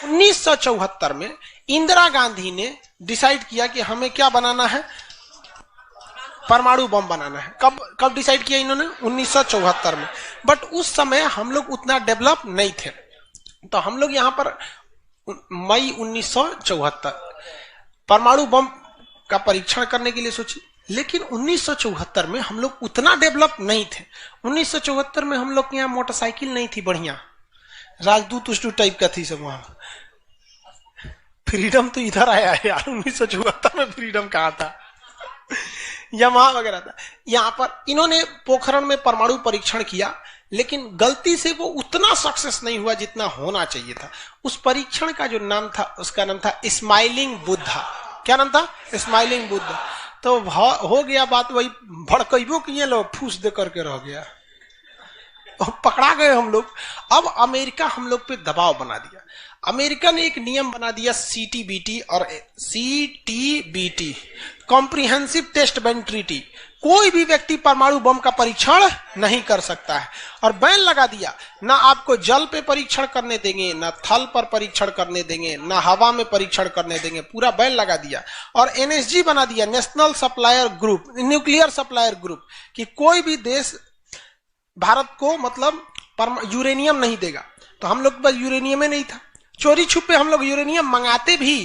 1974 में इंदिरा गांधी ने डिसाइड किया कि हमें क्या बनाना है, परमाणु बम बनाना है। कब डिसाइड किया इन्होंने? 1974 में। बट उस समय हम लोग उतना डेवलप नहीं थे, तो हम लोग यहां पर मई 1974 परमाणु बम का परीक्षण करने के लिए सोचे। लेकिन 1974 में हम लोग उतना डेवलप नहीं थे। 1974 में हम लोग के यहाँ मोटरसाइकिल नहीं थी बढ़िया, राजदूत उष्टू टाइप का थी सब। वहां फ्रीडम तो इधर आया है यार, 1974 में फ्रीडम कहां था? यमहा वगैरह था। यहां पर इन्होंने पोखरण में परमाणु परीक्षण किया, लेकिन गलती से वो उतना सक्सेस नहीं हुआ जितना होना चाहिए था। उस परीक्षण का जो नाम था, उसका नाम था स्माइलिंग बुद्धा। क्या नाम था? स्माइलिंग बुद्धा। तो हो गया बात वही, भड़कइबो किए लोग, फूस दे करके रह गया, पकड़ा गए हम लोग। अब अमेरिका हम लोग पे दबाव बना दिया। अमेरिका ने एक नियम बना दिया CTBT और CTBT, comprehensive test ban treaty. कोई भी व्यक्ति परमाणु बम का परीक्षण नहीं कर सकता है, और बैन लगा दिया। ना आपको जल पे परीक्षण करने देंगे, ना थल पर परीक्षण करने देंगे, ना हवा में परीक्षण करने देंगे, पूरा बैन लगा दिया। और NSG बना दिया, national supplier group, nuclear supplier group, कि कोई भी देश भारत को मतलब यूरेनियम नहीं देगा। तो हम लोग बस यूरेनियम नहीं था, चोरी छुपे हम लोग यूरेनियम मंगाते भी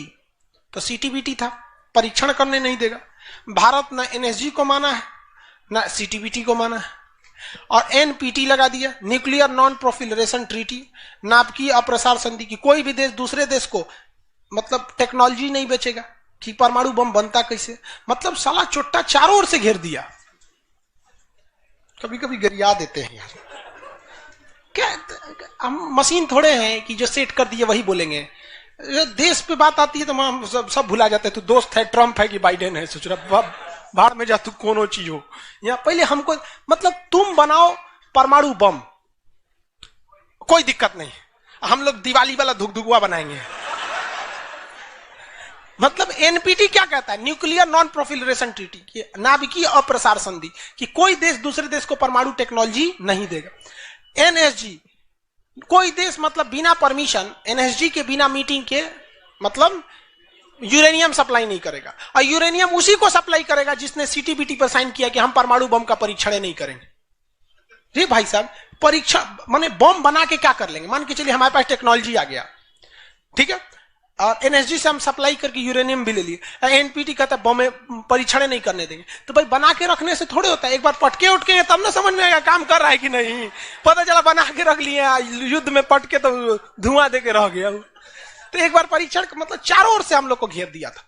तो CTBT था, परीक्षण करने नहीं देगा। भारत ना NSG को माना है, ना CTBT को माना है, और NPT लगा दिया, न्यूक्लियर नॉन प्रोफिलरेशन ट्रीटी, नाभिकीय अप्रसार संधि, की कोई भी देश दूसरे देश को मतलब टेक्नोलॉजी नहीं बेचेगा कि परमाणु बम बनता कैसे। मतलब साला चोट्टा चारों ओर से घेर दिया। कभी कभी गरिया देते हैं यार, क्या हम मशीन थोड़े हैं कि जो सेट कर दिए वही बोलेंगे। देश पे बात आती है तो हम सब भुला जाते हैं। तू दोस्त है ट्रंप है कि बाइडेन है, सोच रहा बाहर में जा, तू कोनो चीज हो। या पहले हमको मतलब तुम बनाओ परमाणु बम, कोई दिक्कत नहीं, हम लोग दिवाली वाला धुकधुकुआ बनाएंगे। मतलब NPT क्या कहता है? न्यूक्लियर नॉन प्रोफिलरेशन ट्रीटी, की नाभिकीय अप्रसार संधि, कि कोई देश दूसरे देश को परमाणु टेक्नोलॉजी नहीं देगा। NSG, कोई देश मतलब बिना परमिशन, NSG के बिना मीटिंग के मतलब यूरेनियम सप्लाई नहीं करेगा, और यूरेनियम उसी को सप्लाई करेगा जिसने CTBT पर साइन किया कि हम परमाणु बम का परीक्षण नहीं करेंगे। जी भाई साहब, परीक्षण माने बम बना के क्या कर लेंगे? मान के चलिए हमारे पास टेक्नोलॉजी आ गया, ठीक है, और NSG से हम सप्लाई करके यूरेनियम भी ले लिए। NPT कहता है बम में परीक्षण नहीं करने देंगे। तो भाई बना के रखने से थोड़े होता है, एक बार पटके उठके तब ना समझ में आएगा काम कर रहा है कि नहीं। पता चला बना के रख लिए, युद्ध में पटके तो धुआं दे के रह गया। तो एक बार परीक्षण मतलब चारों ओर से हम लोग को घेर दिया था।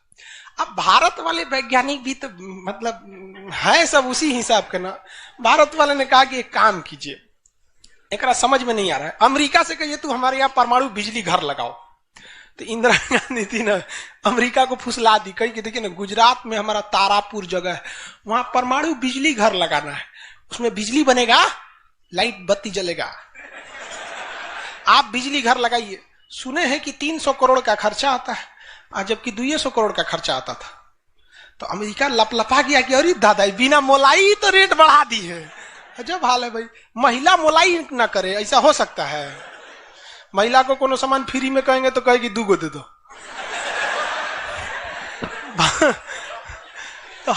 अब भारत वाले वैज्ञानिक भी तो मतलब है सब उसी हिसाब के ना। भारत वाले ने कहा कि एक काम कीजिए, एक समझ में नहीं आ रहा है, अमेरिका से कहिए तू हमारे यहाँ परमाणु बिजली घर लगाओ। तो इंदिरा गांधी थी ना, अमेरिका को फुसला दी, कही कि देखिए ना गुजरात में हमारा तारापुर जगह है, वहां परमाणु बिजली घर लगाना है, उसमें बिजली बनेगा, लाइट बत्ती जलेगा, आप बिजली घर लगाइए। सुने हैं कि 300 करोड़ का खर्चा आता है, जबकि 200 करोड़ का खर्चा आता था। तो अमेरिका लपलपा गया कि अरे दादा बिना मोलाई तो रेट बढ़ा दी है। अजब हाल है भाई, महिला मोलाई ना करे, ऐसा हो सकता है? महिला को कोनो सामान फ्री में कहेंगे तो कहेगी 2 गो दे दो। तो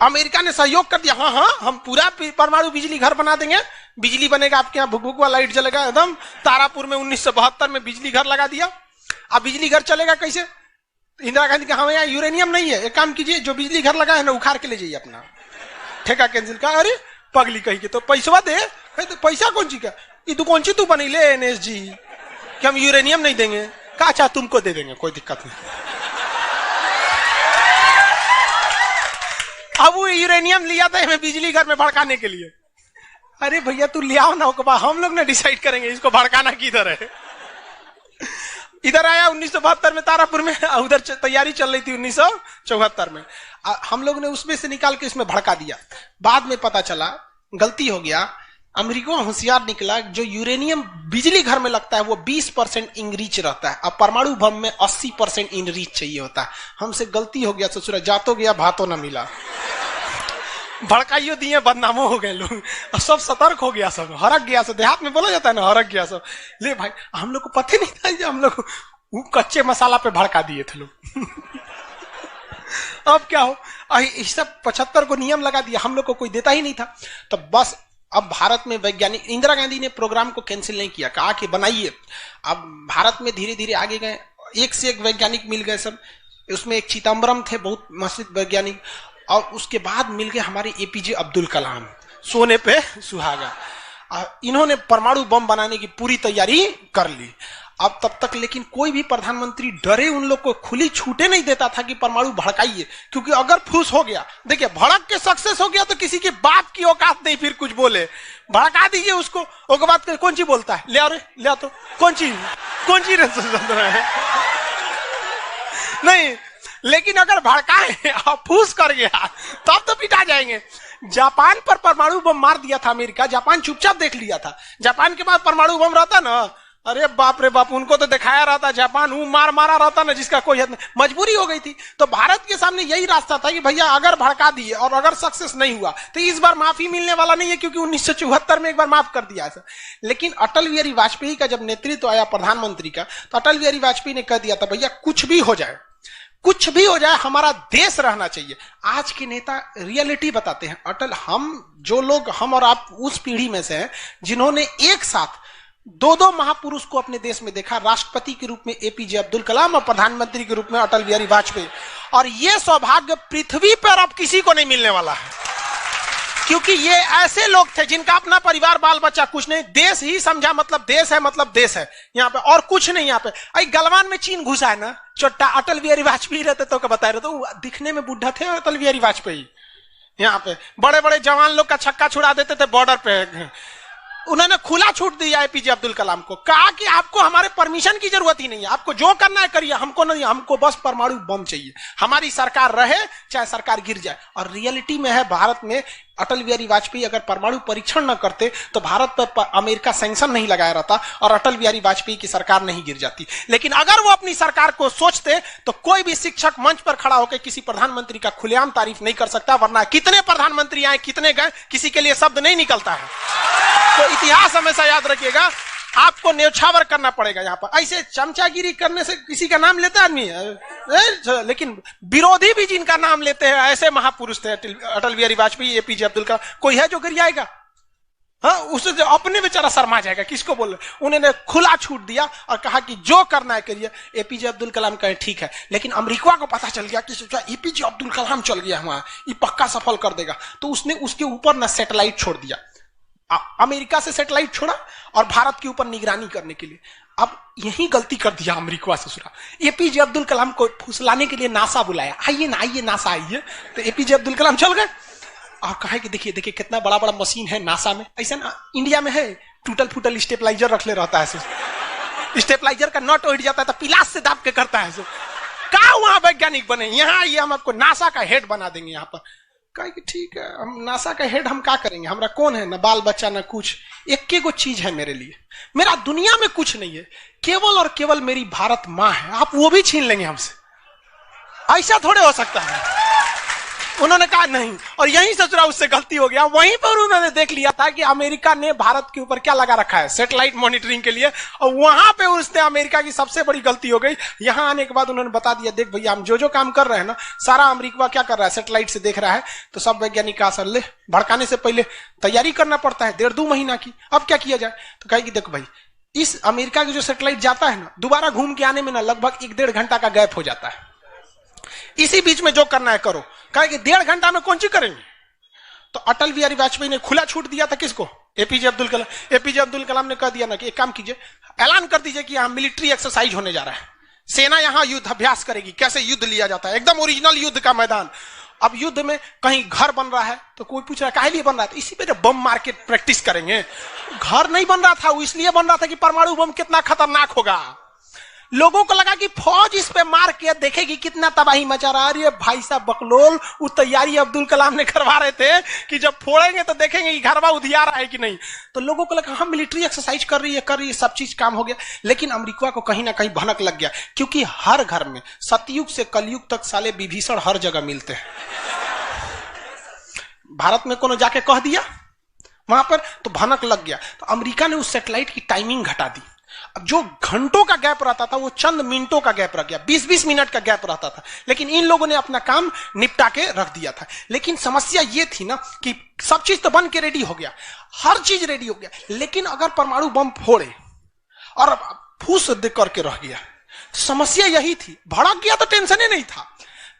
अमेरिका ने सहयोग कर दिया, हाँ हम पूरा परमाणु बिजली घर बना देंगे, बिजली बनेगा, आपके यहाँ भुकभुकवा लाइट जलेगा एकदम। तारापुर में 1972 में बिजली घर लगा दिया। अब बिजली घर चलेगा कैसे? इंदिरा गांधी कहा हमें यहाँ यूरेनियम नहीं है, एक काम कीजिए, जो बिजली घर लगा है ना उखाड़ के ले जाइए, अपना ठेका कैंसिल का। अरे पगली कही के तो पैसा दे, तो पैसा कौन ची का, ये तू कौन सी तू बनी ले NSG कि हम यूरेनियम नहीं देंगे, का चाह तुमको दे देंगे, कोई दिक्कत नहीं। अब वो यूरेनियम लिया था हमें बिजली घर में भड़काने के लिए। अरे भैया तू ले आओ ना, हम लोग ने डिसाइड करेंगे इसको भड़काना किधर है। इधर आया 1972 में तारापुर में, उधर तैयारी चल रही थी 1974 में। हम लोग ने उसमें से निकाल के इसमें भड़का दिया। बाद में पता चला गलती हो गया, अमेरिका होशियार निकला, जो यूरेनियम बिजली घर में लगता है वो 20% इनरीच रहता है, अब परमाणु बम में 80% इनरीच चाहिए होता है। हमसे गलती हो गया, ससुरा जातो गया भातो ना मिला। भड़काइयो दिए, बदनामो हो गए लोग, और सब सतर्क हो गया, सब हरक गया, सब देहात में बोला जाता है ना, हरक गया सब। ले भाई, हम लोग को पता नहीं था कि हम लोग वो कच्चे मसाला पे भड़का दिए थे लोग। अब क्या हो, इस सब 75 को नियम लगा दिया, हम लोग को कोई देता ही नहीं था। तो बस अब भारत में वैज्ञानिक, इंदिरा गांधी ने प्रोग्राम को कैंसिल नहीं किया, कहा कि बनाइए। अब भारत में धीरे धीरे आगे गए, एक से एक वैज्ञानिक मिल गए सब। उसमें एक चिदम्बरम थे, बहुत मशहूर वैज्ञानिक, और उसके बाद मिल गए हमारे एपीजे अब्दुल कलाम, सोने पे सुहागा। इन्होंने परमाणु बम बनाने की पूरी तैयारी कर ली। अब तब तक लेकिन कोई भी प्रधानमंत्री डरे उन लोग को खुली छूटे नहीं देता था कि परमाणु भड़काइए, क्योंकि अगर फूस हो गया, देखिए भड़क के सक्सेस हो गया तो किसी के बाप की औकात नहीं फिर कुछ बोले। भड़का दीजिए उसको, उसके बाद कौन चीज बोलता है, ले आओ रे, ले आओ तो कौन चीज है नहीं। लेकिन अगर भड़काए और फूस कर गया तब तो पिटा जाएंगे। जापान पर परमाणु बम मार दिया था अमेरिका, जापान चुपचाप देख लिया था। जापान के बाद परमाणु बम रहता ना, अरे बाप रे बाप, उनको तो दिखाया रहता, जापान वो मारा रहता ना जिसका कोई हद नहीं। मजबूरी हो गई थी। तो भारत के सामने यही रास्ता था कि भैया अगर भड़का दिए और अगर सक्सेस नहीं हुआ तो इस बार माफी मिलने वाला नहीं है, क्योंकि 1974 में एक बार माफ कर दिया था। लेकिन अटल बिहारी वाजपेयी का जब नेतृत्व आया प्रधानमंत्री का, तो अटल बिहारी वाजपेयी ने कह दिया था भैया कुछ भी हो जाए, कुछ भी हो जाए, हमारा देश रहना चाहिए। आज के नेता रियलिटी बताते हैं। अटल, हम जो लोग, हम और आप उस पीढ़ी में से हैं जिन्होंने एक साथ दो महापुरुष को अपने देश में देखा, राष्ट्रपति के रूप में एपीजे अब्दुल कलाम और प्रधानमंत्री के रूप में अटल बिहारी वाजपेयी। और यह सौभाग्य पृथ्वी पर अब किसी को नहीं मिलने वाला है, क्योंकि ये ऐसे लोग थे जिनका अपना परिवार, बाल बच्चा कुछ नहीं, देश ही समझा मतलब देश है, मतलब देश है यहाँ पे, और कुछ नहीं। यहाँ पे आई गलवान में चीन घुसा है ना, छोटा अटल बिहारी वाजपेयी रहते तो बता रहे, तो दिखने में बुढ़ा थे अटल बिहारी वाजपेयी। यहाँ पे बड़े बड़े जवान लोग का छक्का छुड़ा देते थे बॉर्डर पे। उन्होंने खुला छूट दिया एपीजे अब्दुल कलाम को, कहा कि आपको हमारे परमिशन की जरूरत ही नहीं है, आपको जो करना है करिए, हमको नहीं, हमको बस परमाणु बम चाहिए, हमारी सरकार रहे चाहे सरकार गिर जाए। और रियलिटी में है, भारत में अटल बिहारी वाजपेयी अगर परमाणु परीक्षण न करते तो भारत पर अमेरिका सैंक्शन नहीं लगाया रहता और अटल बिहारी वाजपेयी की सरकार नहीं गिर जाती। लेकिन अगर वो अपनी सरकार को सोचते तो कोई भी शिक्षक मंच पर खड़ा होकर किसी प्रधानमंत्री का खुलेआम तारीफ नहीं कर सकता, वरना कितने प्रधानमंत्री आए, कितने गए, किसी के लिए शब्द नहीं निकलता है। तो इतिहास हमेशा याद रखिएगा, आपको न्यौछावर करना पड़ेगा। यहाँ पर ऐसे चमचागिरी करने से किसी का नाम लेता आदमी, लेकिन विरोधी भी जिनका नाम लेते हैं ऐसे महापुरुष थे अटल बिहारी वाजपेयी, एपीजे अब्दुल कलाम। कोई है जो गिर जाएगा? हाँ, उसे जो अपने बेचारा शर्मा जाएगा, किसको बोल रहे। उन्होंने खुला छूट दिया और कहा कि जो करना है करिए। एपीजे अब्दुल कलाम कहे ठीक है, लेकिन अमेरिका को पता चल गया कि सोचा एपीजे अब्दुल कलाम चल गया वहां, ये पक्का सफल कर देगा, तो उसने उसके ऊपर ना सैटेलाइट छोड़ दिया। अमेरिका से सैटेलाइट छोड़ा और भारत के ऊपर निगरानी करने के लिए। अब यही गलती कर दिया अमेरिका से सुरा। एपीजे अब्दुल कलाम को फुसलाने के लिए नासा बुलाया, आइए ना, आइए नासा आइए। तो एपीजे अब्दुल कलाम चल गए और कहा कि देखिए देखिए कितना बड़ा बड़ा मशीन है नासा में। ऐसा ना इंडिया में है, टूटल फूटल स्टेपलाइजर रख ले रहता है, स्टेपलाइजर का नट उड़ जाता है तो पिलास से दाब के करता है। कहा वहां वैज्ञानिक बने, यहाँ आइए हम आपको नासा का हेड बना देंगे। यहाँ पर कहा कि ठीक है, हम नासा का हेड हम क्या करेंगे, हमारा कौन है, ना बाल बच्चा ना कुछ, एक को चीज है मेरे लिए, मेरा दुनिया में कुछ नहीं है, केवल और केवल मेरी भारत माँ है, आप वो भी छीन लेंगे हमसे, ऐसा थोड़े हो सकता है। उन्होंने कहा नहीं, और यहीं से जरा उससे गलती हो गया। वहीं पर उन्होंने देख लिया था कि अमेरिका ने भारत के ऊपर क्या लगा रखा है, सैटेलाइट मॉनिटरिंग के लिए, और वहां पे उसने अमेरिका की सबसे बड़ी गलती हो गई। यहां आने के बाद उन्होंने बता दिया, देख भैया हम जो काम कर रहे हैं ना, सारा अमेरिका क्या कर रहा है, सैटेलाइट से देख रहा है। तो सब वैज्ञानिक का असर ले, भड़काने से पहले तैयारी करना पड़ता है 1.5-2 महीना की। अब क्या किया जाए, तो कहेगी देख भाई, इस अमेरिका की जो सैटेलाइट जाता है ना, दोबारा घूम के आने में ना लगभग 1-1.5 घंटा का गैप हो जाता है। इसी बीच में जो करना है करो। कहा कि 1.5 घंटा में कौन सी करेंगे। तो अटल बिहारी वाजपेयी ने खुला छूट दिया था किसको, एपीजे अब्दुल कलाम। एपीजे अब्दुल कलाम ने कह दिया ना कि एक काम कीजिए, ऐलान कर दीजिए कि यहां मिलिट्री एक्सरसाइज होने जा रहा है, सेना यहां युद्ध अभ्यास करेगी, कैसे युद्ध लिया जाता है, एकदम ओरिजिनल युद्ध का मैदान। अब युद्ध में कहीं घर बन रहा है तो कोई पूछ रहा है काहे लिए बन रहा है, तो इसी पे जो बम मार के प्रैक्टिस करेंगे। घर नहीं बन रहा था, वो इसलिए बन रहा था कि परमाणु बम कितना खतरनाक होगा। लोगों को लगा कि फौज इस पे मार के देखेगी कितना तबाही मचा रहा है। अरे भाई साहब बकलोल, वो तैयारी अब्दुल कलाम ने करवा रहे थे कि जब फोड़ेंगे तो देखेंगे कि घरवा उधियार है कि नहीं। तो लोगों को लगा हम मिलिट्री एक्सरसाइज कर रही है, सब चीज काम हो गया। लेकिन अमेरिका को कहीं ना कहीं भनक लग गया, क्योंकि हर घर में सतयुग से कलयुग तक साले विभीषण हर जगह मिलते हैं। भारत में कोनो जाके कह दिया वहां पर तो भनक लग गया। तो अमेरिका ने उस सैटेलाइट की टाइमिंग घटा दी। अब जो घंटों का गैप रहता था वो चंद मिनटों का गैप रह गया, 20-20 मिनट का गैप रहता था। लेकिन इन लोगों ने अपना काम निपटा के रख दिया था। लेकिन समस्या ये थी ना कि सब चीज तो बन के रेडी हो गया, हर चीज रेडी हो गया, लेकिन अगर परमाणु बम फोड़े और फूस दे करके रह गया, समस्या यही थी। भड़क गया तो टेंशन ही नहीं था।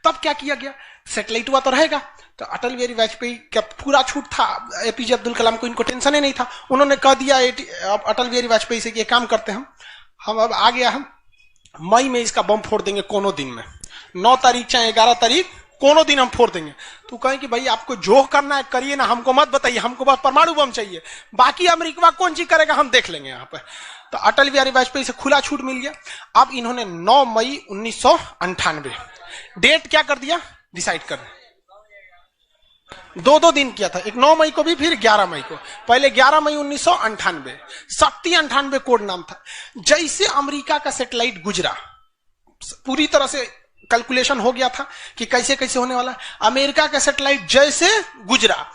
तब क्या किया गया, सैटेलाइट हुआ तो रहेगा। तो अटल बिहारी वाजपेयी का पूरा छूट था, एपीजे अब्दुल कलाम को इनको टेंशन ही नहीं था। उन्होंने कह दिया अटल बिहारी वाजपेयी से कि ये काम करते हैं हम अब आ गया, हम मई में इसका बम फोड़ देंगे कोनो दिन में, 9 तारीख चाहे 11 तारीख कोनो दिन हम फोड़ देंगे। तो कहें कि भाई आपको जो करना है करिए ना, हमको मत बताइए, हमको बस परमाणु बम चाहिए, बाकी अमेरिका कौन चीज करेगा हम देख लेंगे यहाँ पर। तो अटल बिहारी वाजपेयी से खुला छूट मिल गया। अब इन्होंने 9 मई 1998 डेट क्या कर दिया, डिसाइड कर दिया। 2 दिन किया था, एक 9 मई को भी, फिर 11 मई को। पहले 11 मई 1998 शक्ति 98 कोड नाम था। जैसे अमेरिका का सैटेलाइट गुजरा, पूरी तरह से कैलकुलेशन हो गया था कि कैसे कैसे होने वाला। अमेरिका का सैटेलाइट जैसे गुजरा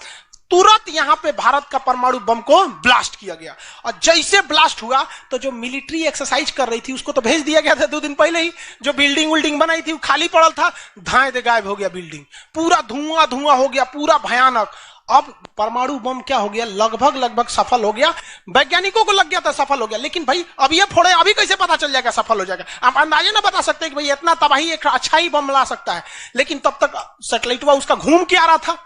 तुरंत यहां पे भारत का परमाणु बम को ब्लास्ट किया गया। और जैसे ब्लास्ट हुआ तो जो मिलिट्री एक्सरसाइज कर रही थी उसको तो भेज दिया गया था 2 दिन पहले ही। जो बिल्डिंग विल्डिंग बनाई थी वो खाली पड़ल था, धाए दे गायब हो गया बिल्डिंग, पूरा धुआं धुआं हो गया, पूरा भयानक। अब परमाणु बम क्या हो गया, लगभग सफल हो गया। वैज्ञानिकों को लग गया था सफल हो गया, लेकिन भाई अब ये फोड़े, अभी कैसे पता चल जाएगा सफल हो जाएगा। आप अंदाजे ना बता सकते कि भाई इतना तबाही एक अच्छा ही बम ला सकता है। लेकिन तब तक सैटेलाइट उसका घूम के आ रहा था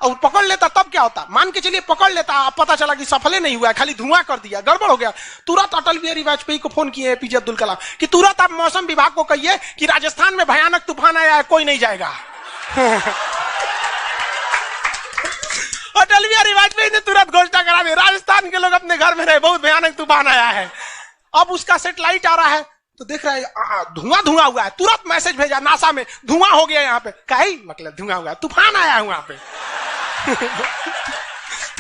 और पकड़ लेता तब क्या होता, मान के चलिए पकड़ लेता, अब पता चला कि सफल नहीं हुआ है, खाली धुआं कर दिया, गड़बड़ हो गया। तुरंत अटल बिहारी वाजपेयी को फोन किए एपीजे अब्दुल कलाम कि तुरंत आप मौसम विभाग को कहिए कि राजस्थान में भयानक तूफान आया है, कोई नहीं जाएगा। अटल बिहारी वाजपेयी ने तुरंत घोषणा करा दी, राजस्थान के लोग अपने घर में रहे, बहुत भयानक तूफान आया है। अब उसका सैटेलाइट आ रहा है तो देख रहा है धुआं हुआ है, तुरंत मैसेज भेजा नासा में, धुआं हो गया यहाँ पे। कहीं मतलब धुआं हुआ, तूफान आया है वहां पे।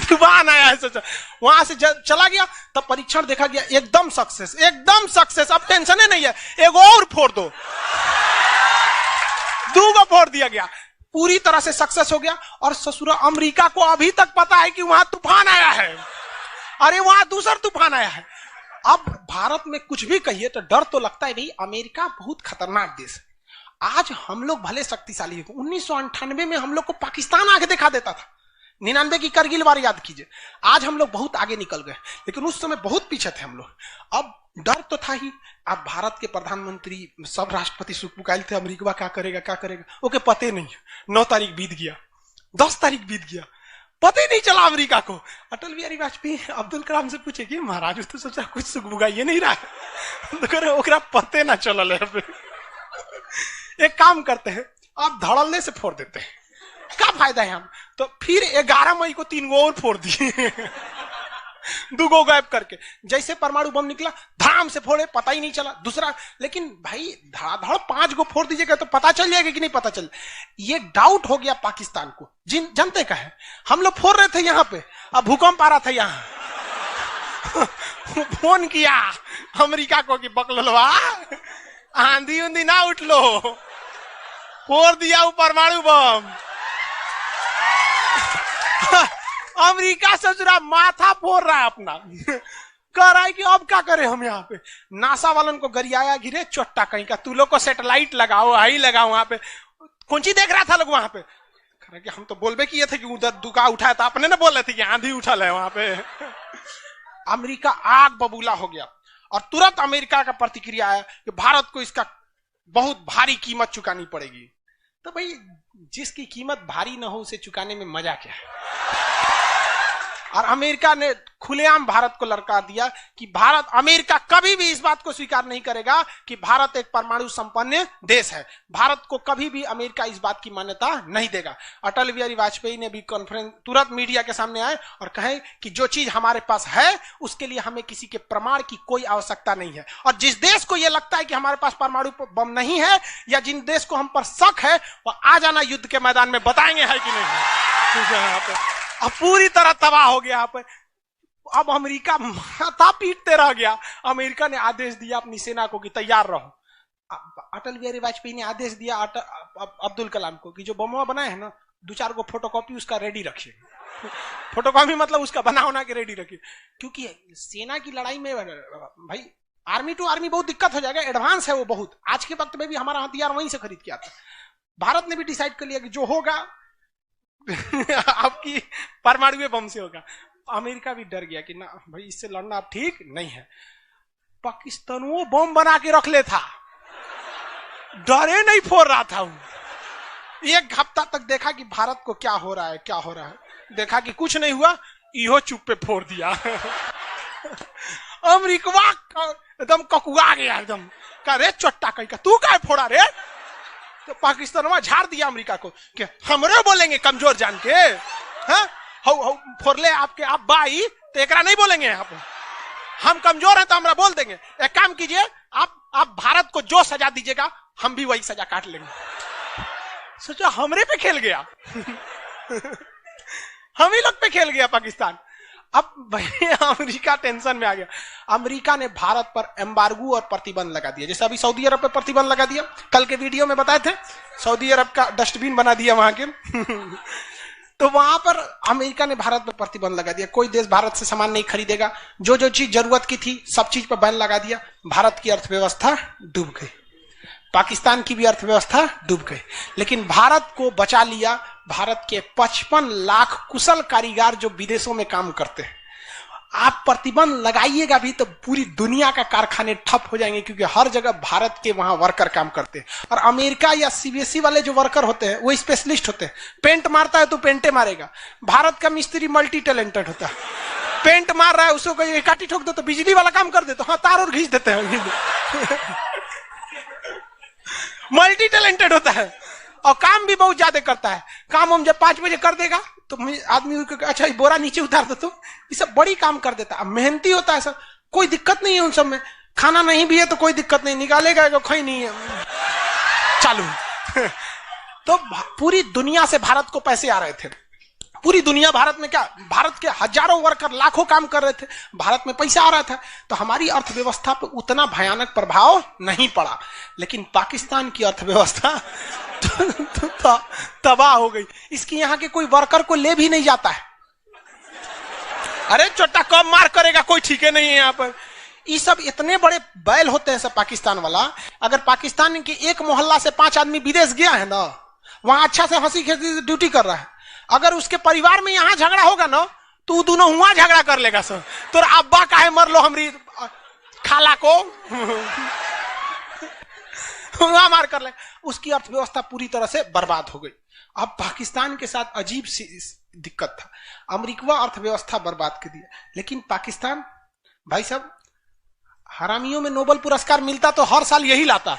तूफान आया है, सोचा। वहां से चला गया, तब परीक्षण देखा गया, एकदम सक्सेस। अब टेंशन ही नहीं है, एक और फोड़ दो, 2 फोड़ दिया गया, पूरी तरह से सक्सेस हो गया। और ससुरा अमेरिका को अभी तक पता है कि वहां तूफान आया है, अरे वहां दूसरा तूफान आया है। अब भारत में कुछ भी कहिए तो डर तो लगता है, भाई अमेरिका बहुत खतरनाक देश है। आज हम लोग भले शक्तिशाली है, 1998 में हम लोग को पाकिस्तान आगे दिखा देता था। 99 की करगिल वार याद कीजिए। आज हम लोग बहुत आगे निकल गए, लेकिन उस समय बहुत पीछे थे हम लोग। अब डर तो था ही। अब भारत के प्रधानमंत्री सब राष्ट्रपति सुखपुकाइल थे, अमेरिका क्या करेगा, ओके पते नहीं। 9 तारीख बीत गया, 10 तारीख बीत गया, पता ही नहीं चला अमेरिका को। अटल बिहारी वाजपेयी अब्दुल कलाम से पूछे कि महाराज तो सोचा कुछ सुख बुगाइए नहीं रहा, तो पते ना चल। एक काम करते हैं, आप धड़ल्ले से फोड़ देते हैं, क्या फायदा है हम। तो फिर 11 मई को 3 और फोड़ दिए, 2 गायब करके। जैसे परमाणु बम निकला धाम से फोड़े, पता ही नहीं चला दूसरा। लेकिन भाई धड़ाधड़ 5 फोड़ दीजिएगा तो पता चल जाएगा कि नहीं पता चल। ये डाउट हो गया पाकिस्तान को, जनते का है। हम लोग फोड़ रहे थे यहाँ पे, अब भूकंप आ रहा था यहाँ। फोन किया अमेरिका को कि बकलवा आंधी उंधी ना उठ लो, फोड़ दिया वो परमाणु बम। अमेरिका ससुरा माथा फोड़ रहा है अपना, कह रहा है कि अब क्या करें हम। यहाँ पे नासा वालन को गरियाया, गिरे चोट्टा कहीं का, तू लोग को सैटेलाइट लगाओ, हाई लगाओ। वहां पे कौन सी देख रहा था लोग वहां पे, कह रहा कि हम तो बोलबे किए थे कि उधर दुका उठाया था, अपने ना बोल रहे थे कि आंधी उठल है वहां पे। अमेरिका आग बबूला हो गया और तुरंत अमेरिका का प्रतिक्रिया आया कि भारत को इसका बहुत भारी कीमत चुकानी पड़ेगी। तो भाई जिसकी कीमत भारी ना हो उसे चुकाने में मजा क्या है। और अमेरिका ने खुलेआम भारत को लड़का दिया कि अमेरिका कभी भी इस बात को स्वीकार नहीं करेगा कि भारत एक परमाणु संपन्न देश है। भारत को कभी भी अमेरिका इस बात की मान्यता नहीं देगा। अटल बिहारी वाजपेयी ने भी कॉन्फ्रेंस तुरंत मीडिया के सामने आए और कहे कि जो चीज हमारे पास है उसके लिए हमें किसी के प्रमाण की कोई आवश्यकता नहीं है। और जिस देश को यह लगता है कि हमारे पास परमाणु बम नहीं है या जिन देश को हम पर शक है वह आ जाना युद्ध के मैदान में, बताएंगे है कि नहीं। अब पूरी तरह तबाह हो गया यहाँ पे। अब अमेरिका माथा पीटते रह गया। अमेरिका ने आदेश दिया अपनी सेना को कि तैयार रहो। अटल बिहारी वाजपेयी ने आदेश दिया अब्दुल कलाम को कि जो बम बनाए हैं ना दो चार को फोटोकॉपी उसका रेडी रखिए। फोटोकॉपी मतलब उसका बना के रेडी रखिए, क्योंकि सेना की लड़ाई में भाई आर्मी टू आर्मी बहुत दिक्कत हो जाएगा, एडवांस है वो बहुत। आज के वक्त में भी हमारा हथियार वहीं से खरीद के आता है। भारत ने भी डिसाइड कर लिया कि जो होगा आपकी परमाणु बम से होगा। अमेरिका भी डर गया कि ना भाई इससे लड़ना अब ठीक नहीं है। पाकिस्तान वो बम बना के रख ले था, डरे नहीं फोड़ रहा था। एक हफ्ता तक देखा कि भारत को क्या हो रहा है क्या हो रहा है, देखा कि कुछ नहीं हुआ, इहो चुप पे फोड़ दिया। अमेरिका एकदम ककुआ गया, एकदम कह रे चट्टा कहीं का तू क्या फोड़ा रे। तो पाकिस्तान में झाड़ दिया अमेरिका को कि हमरे बोलेंगे कमजोर जान के, हाँ फोड़ ले आपके आप बाई तो एकरा नहीं बोलेंगे आप, हम कमजोर हैं तो हमरा बोल देंगे। एक काम कीजिए आप भारत को जो सजा दीजिएगा हम भी वही सजा काट लेंगे। सोचो हमरे पे खेल गया। हम ही लोग पे खेल गया पाकिस्तान। अब भाई अमेरिका टेंशन में आ गया। अमेरिका ने भारत पर एम्बार्गो और प्रतिबंध लगा दिया, जैसे अभी सऊदी अरब पे प्रतिबंध लगा दिया, कल के वीडियो में बताए थे, सऊदी अरब का डस्टबिन बना दिया वहां के। तो वहां पर अमेरिका ने भारत पर प्रतिबंध लगा दिया, कोई देश भारत से सामान नहीं खरीदेगा, जो जो चीज जरूरत की थी सब चीज पर बैन लगा दिया। भारत की अर्थव्यवस्था डूब गई, पाकिस्तान की भी अर्थव्यवस्था डूब गई, लेकिन भारत को बचा लिया भारत के 55 लाख कुशल कारीगर जो विदेशों में काम करते हैं। आप प्रतिबंध लगाइएगा भी तो पूरी दुनिया का कारखाने ठप हो जाएंगे, क्योंकि हर जगह भारत के वहां वर्कर काम करते हैं। और अमेरिका या सीबीएसई वाले जो वर्कर होते हैं वो स्पेशलिस्ट होते हैं, पेंट मारता है तो पेंटे मारेगा। भारत का मिस्त्री मल्टी टैलेंटेड होता है, पेंट मार रहा है उसको कोई काटी ठोक दो तो बिजली वाला काम कर दे, तो हाँ तार और घींच देते हैं। मल्टी टैलेंटेड होता है और काम भी बहुत ज्यादा करता है। काम हम जब 5 बजे कर देगा तो आदमी अच्छा बोरा नीचे उतार दो, तो ये सब बड़ी काम कर देता है, मेहनती होता है सर, कोई दिक्कत नहीं है उन सब में। खाना नहीं भी है तो कोई दिक्कत नहीं, निकालेगा कहीं नहीं है, चालू। तो पूरी दुनिया से भारत को पैसे आ रहे थे, पूरी दुनिया भारत में क्या, भारत के हजारों वर्कर लाखों काम कर रहे थे, भारत में पैसा आ रहा था, तो हमारी अर्थव्यवस्था पर उतना भयानक प्रभाव नहीं पड़ा। लेकिन पाकिस्तान की अर्थव्यवस्था तबाह हो गई। इसकी यहां के कोई वर्कर को ले भी नहीं जाता है। अरे चोटा कब मार करेगा कोई ठीक नहीं है यहाँ पर। ये सब इतने बड़े बैल होते हैं सब पाकिस्तान वाला। अगर पाकिस्तान के एक मोहल्ला से 5 आदमी विदेश गया है ना, वहां अच्छा से हंसी खेसी ड्यूटी कर रहा है, अगर उसके परिवार में यहां झगड़ा होगा ना तो दोनों हुआ झगड़ा कर लेगा सर, तो अब्बा काहे मर लो हमरी खाला को मार कर ले। उसकी अर्थव्यवस्था पूरी तरह से बर्बाद हो गई। अब पाकिस्तान के साथ अजीब सी दिक्कत था, अमेरिका अर्थव्यवस्था बर्बाद कर दिया, लेकिन पाकिस्तान भाई साहब हरामियों में नोबेल पुरस्कार मिलता तो हर साल यही लाता।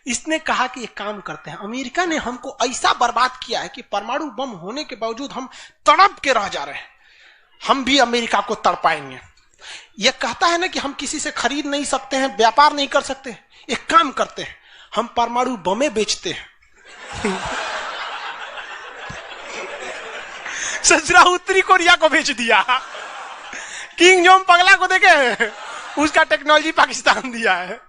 इसने कहा कि एक काम करते हैं, अमेरिका ने हमको ऐसा बर्बाद किया है कि परमाणु बम होने के बावजूद हम तड़प के रह जा रहे हैं, हम भी अमेरिका को तड़पाएंगे। यह कहता है ना कि हम किसी से खरीद नहीं सकते हैं, व्यापार नहीं कर सकते, एक काम करते हैं हम परमाणु बमें बेचते हैं। ससुरा उत्तरी कोरिया को बेच दिया, किंग जोंग पगला को देखे उसका टेक्नोलॉजी पाकिस्तान दिया है,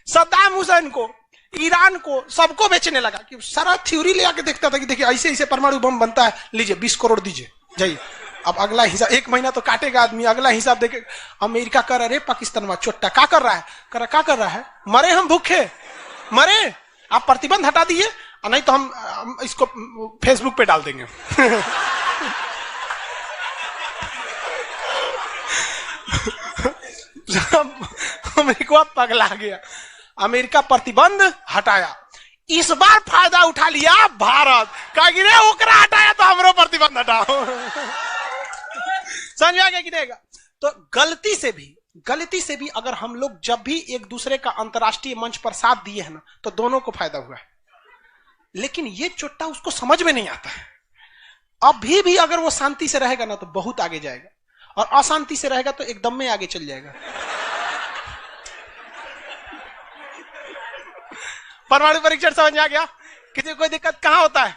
सद्दाम हुसैन को, ईरान को, सबको बेचने लगा कि सारा थ्योरी ले आके देखता था कि देखिए ऐसे ऐसे परमाणु बम बनता है, लीजिए 20 करोड़ दीजिए जाइए। अब अगला हिसाब 1 महीना तो काटेगा आदमी, अगला हिसाब देखे। अमेरिका कर रहा है पाकिस्तान में चोट्टा क्या कर रहा है, क्या कर रहा है, मरे हम भूखे मरे, आप प्रतिबंध हटा दिए नहीं तो हम इसको फेसबुक पे डाल देंगे। अमेरिका पगला गया, अमेरिका प्रतिबंध हटाया। इस बार फायदा उठा लिया भारत, कहा रे ओकरा हटाया तो हमरो प्रतिबंध हटाओ। समझ आ गया कि देगा। तो गलती से भी अगर हम लोग जब भी एक दूसरे का अंतरराष्ट्रीय मंच पर साथ दिए हैं ना तो दोनों को फायदा हुआ है, लेकिन ये चोट्टा उसको समझ में नहीं आता है। अभी भी अगर वो शांति से रहेगा ना तो बहुत आगे जाएगा, और अशांति से रहेगा तो एकदम में आगे चल जाएगा। परमाणु परीक्षण समझ में आ गया, किसी कोई दिक्कत कहां होता है,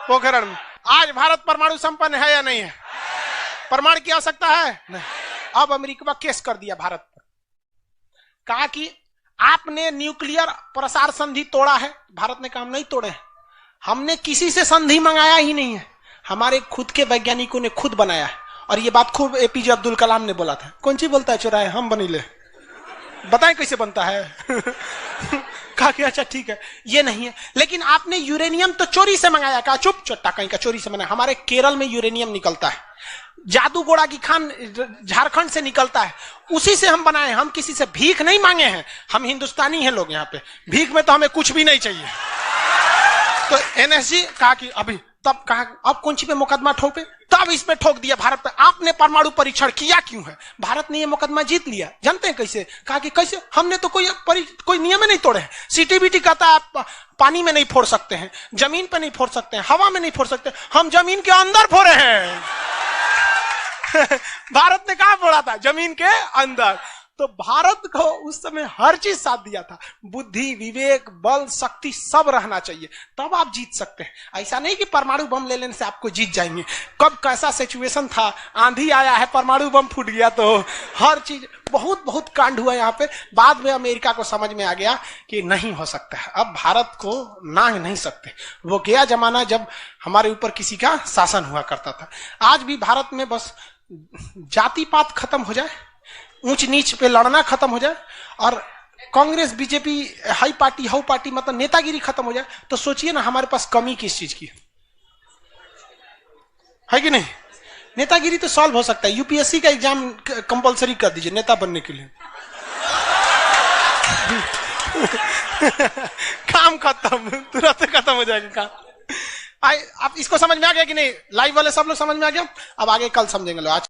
पोखरण में। आज भारत परमाणु संपन्न है या नहीं है, परमाणु की आवश्यकता है नहीं। अब अमेरिका केस कर दिया भारत पर, कहा कि आपने न्यूक्लियर प्रसार संधि तोड़ा है। भारत ने कहा हम नहीं तोड़े हैं, हमने किसी से संधि मंगाया ही नहीं है, हमारे खुद के वैज्ञानिकों ने खुद बनाया है। और ये बात खूब एपीजे अब्दुल कलाम ने बोला था। कौन सी बोलता है चौराहे, हम बनी ले, बताएं कैसे बनता है। कहा कि अच्छा ठीक है, ये नहीं है। लेकिन आपने यूरेनियम तो चोरी से मंगाया, कहा चुप चट्टा कहीं का, चोरी से मंगाया। हमारे केरल में यूरेनियम निकलता है, जादूगोड़ा की खान झारखंड से निकलता है, उसी से हम बनाए। हम किसी से भीख नहीं मांगे हैं, हम हिंदुस्तानी हैं लोग, यहाँ पे भीख में तो हमें कुछ भी नहीं चाहिए। तो एनएसजी कहा कि अभी, तब कहा अब कौन सी पे मुकदमा ठोके, तब इसमें ठोक दिया भारत पे। आपने परमाणु परीक्षण किया क्यों है? भारत ने ये मुकदमा जीत लिया। जानते हैं कैसे? कहा कि कैसे, हमने तो कोई नियम नहीं तोड़े हैं। सीटीबीटी कहता है आप पानी में नहीं फोड़ सकते हैं, जमीन पे नहीं फोड़ सकते हैं, हवा में नहीं फोड़ सकते, हम जमीन के अंदर फोड़े हैं। भारत ने कहा फोड़ा था? जमीन के अंदर। तो भारत को उस समय हर चीज साथ दिया था, बुद्धि, विवेक, बल, शक्ति सब रहना चाहिए, तब आप जीत सकते हैं। ऐसा नहीं कि परमाणु बम ले लेने से आपको जीत जाएंगे। कब कैसा सिचुएशन था, आंधी आया है, परमाणु बम फूट गया, तो हर चीज बहुत बहुत कांड हुआ यहाँ पे। बाद में अमेरिका को समझ में आ गया कि नहीं हो सकता है, अब भारत को ना नहीं सकते। वो गया जमाना जब हमारे ऊपर किसी का शासन हुआ करता था। आज भी भारत में बस जाति पात खत्म हो जाए, ऊंच नीच पे लड़ना खत्म हो जाए, और Congress BJP high party how party मतलब नेतागिरी खत्म हो जाए, तो सोचिए ना हमारे पास कमी किस चीज की है कि नहीं। नेतागिरी तो सॉल्व हो सकता है, यूपीएससी का एग्जाम कंपलसरी कर दीजिए नेता बनने के लिए। काम खत्म, तुरंत खत्म हो जाएगा काम। आप इसको समझ में आ गया कि नहीं? लाइव वाले सब लोग समझ में आ गया? अब आगे कल समझेंगे लोग। आज